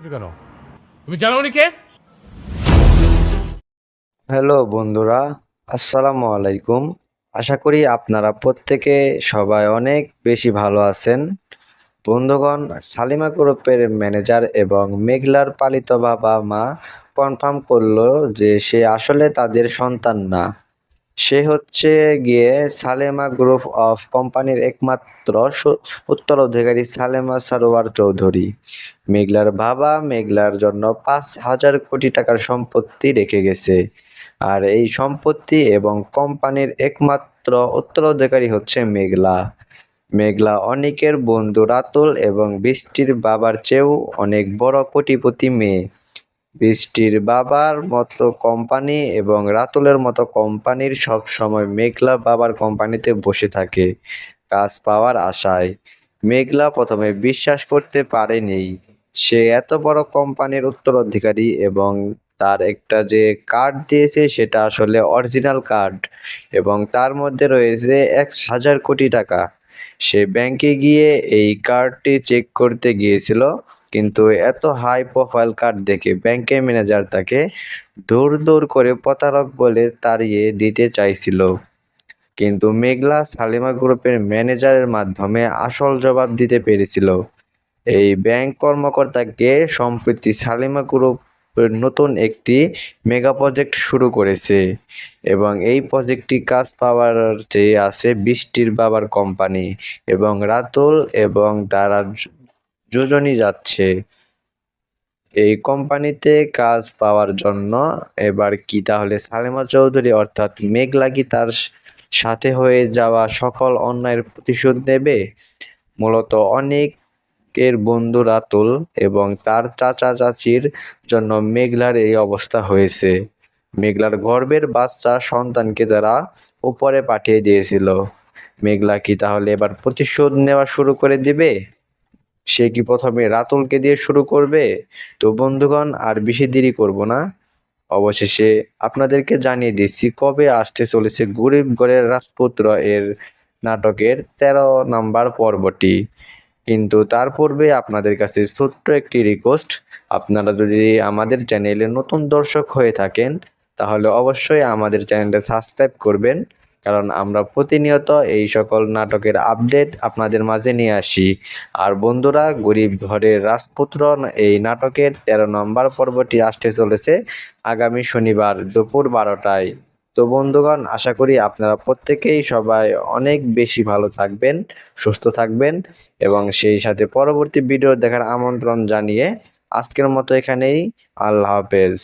করছো কেন? তুমি জানো উনি কে? হ্যালো বন্ধুরা, আসসালামু আলাইকুম। আশা করি আপনারা প্রত্যেকে সবাই অনেক বেশি ভালো আছেন। বন্ধুগণ, সালিমা গ্রুপের ম্যানেজার এবং মেঘলার পালিত বাবা মা কনফার্ম করলো যে সে আসলে তাদের সন্তান না। সে হচ্ছে গিয়ে সালেমা গ্রুপ অফ কোম্পানির একমাত্র উত্তরাধিকারী সালেমা সারোয়ার চৌধুরী। মেঘলার বাবা মেঘলার জন্য 5,000 কোটি টাকার সম্পত্তি রেখে গেছে। আর এই সম্পত্তি এবং কোম্পানির একমাত্র উত্তরাধিকারী হচ্ছে মেঘলা। মেঘলা অনিকের বন্ধু রাতুল এবং বৃষ্টির বাবার চেয়েও অনেক বড় কোটিপতি মেয়ে। বৃষ্টির বাবার মতো কোম্পানি এবং রাতুলের মতো কোম্পানির সব সময় মেঘলা বাবার কোম্পানিতে বসে থাকে কাজ পাওয়ার আশায়। মেঘলা প্রথমে বিশ্বাস করতে পারেনি সে এত বড় কোম্পানির উত্তরাধিকারী এবং তার একটা যে কার্ড দিয়েছে সেটা আসলে অরিজিনাল কার্ড এবং তার মধ্যে রয়েছে 1,000 কোটি টাকা। সে ব্যাংকে গিয়ে এই কার্ডটি চেক করতে গিয়েছিল, কিন্তু এত হাই প্রোফাইল কার্ড দেখে ব্যাংকের ম্যানেজার তাকে দৌড় করে প্রতারক বলে তাড়িয়ে দিতে চাইছিল। কিন্তু মেঘলা সালিমা গ্রুপের ম্যানেজারের মাধ্যমে আসল জবাব দিতে পেরেছিল। এই ব্যাংক কর্মকর্তাকে সম্প্রতি সালিমা গ্রুপ নতুন একটি মেগা প্রজেক্ট শুরু করেছে এবং এই প্রজেক্টটি কাজ পাওয়ার চেয়ে আছে বৃষ্টির বাবার কোম্পানি এবং রাতুল এবং তারা দুজনই যাচ্ছে এই কোম্পানিতে কাজ পাওয়ার জন্য। এবার কি তাহলে সালেমা চৌধুরী অর্থাৎ মেঘলা কি তার সাথে হয়ে যাওয়া সকল অন্যায়ের প্রতিশোধ নেবে? মূলত অনেকের বন্ধু রাতুল এবং তার চাচা চাচির জন্য মেঘলার এই অবস্থা হয়েছে। মেঘলার গর্ভের বাচ্চা সন্তানকে তারা উপরে পাঠিয়ে দিয়েছিল। মেঘলা কি তাহলে এবার প্রতিশোধ নেওয়া শুরু করে দিবে? সে কি প্রথমে রাতুলকে দিয়ে শুরু করবে? তো বন্ধুগণ, আর বেশি দেরি করব না, অবশেষে আপনাদেরকে জানিয়ে দিচ্ছি কবে আসতে চলেছে গরিব ঘরের রাজপুত্র এর নাটকের 13 নাম্বার পর্বটি। কিন্তু তার পূর্বে আপনাদের কাছে ছোট্ট একটি রিকোয়েস্ট, আপনারা যদি আমাদের চ্যানেলে নতুন দর্শক হয়ে থাকেন তাহলে অবশ্যই আমাদের চ্যানেলটা সাবস্ক্রাইব করবেন, কারণ আমরা প্রতিনিয়ত এই সকল নাটকের আপডেট আপনাদের মাঝে নিয়ে আসি। আর বন্ধুরা, গরিব ঘরের রাজপুত্র এই নাটকের 13 নম্বর পর্বটি আসতে চলেছে আগামী শনিবার দুপুর 12টায়। তো বন্ধুগণ, আশা করি আপনারা প্রত্যেকেই সবাই অনেক বেশি ভালো থাকবেন, সুস্থ থাকবেন এবং সেই সাথে পরবর্তী ভিডিও দেখার আমন্ত্রণ জানিয়ে আজকের মতো এখানেই আল্লাহ হাফেজ।